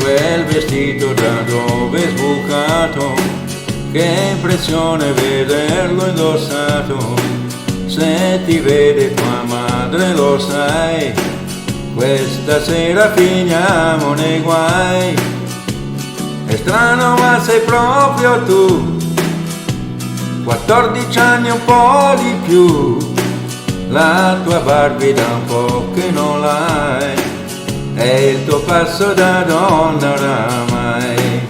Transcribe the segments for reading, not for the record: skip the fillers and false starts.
quel vestito da dove è sbucato, che impressione vederlo indossato. Se ti vede tua madre lo sai, questa sera finiamo nei guai. È strano ma sei proprio tu, 14 anni un po' di più, la tua Barbie da un po' che non l'hai, è il tuo passo da donna oramai.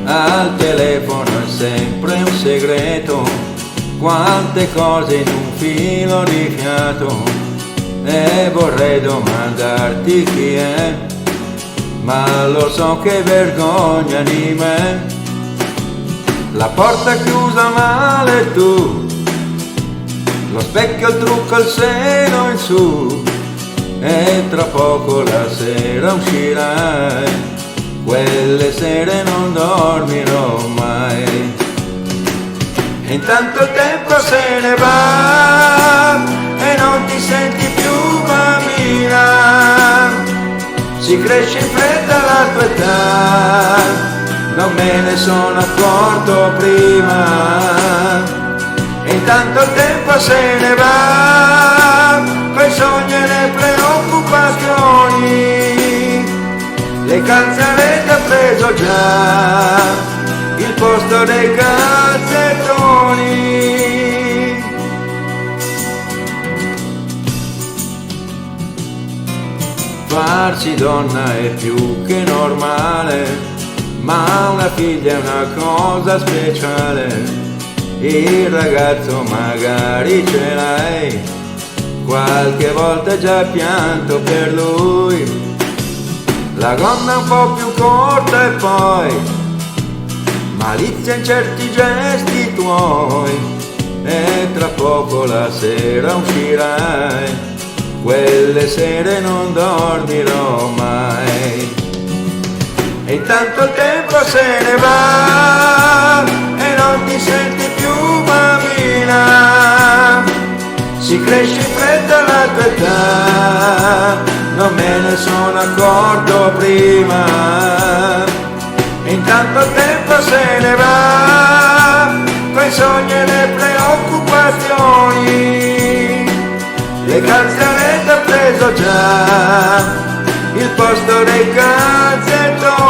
Al telefono è sempre un segreto, quante cose in un filo di fiato, e vorrei domandarti chi è, ma lo so che vergogna di me. La porta chiusa male tu, lo specchio, il trucco, il seno in su, e tra poco la sera uscirai, quelle sere non dormirò mai. E intanto il tempo se ne va e non ti senti più bambina, si cresce in fretta la tua età, non me ne sono accorto prima. E intanto il tempo se ne va, coi sogni e le preoccupazioni, le calzarette ha preso già il posto dei calzettoni. Farsi donna è più che normale, ma una figlia è una cosa speciale. Il ragazzo magari ce l'hai, qualche volta già pianto per lui, la gonna un po' più corta e poi malizia in certi gesti tuoi, e tra poco la sera uscirai, quelle sere non dormirò mai. E intanto il tempo se ne va e non ti senti più bambina, si cresce in fretta la tua età, non me ne sono accorto prima. E intanto il tempo se ne va, coi sogni e le preoccupazioni, le calzarette ha preso già il posto dei calzettoni.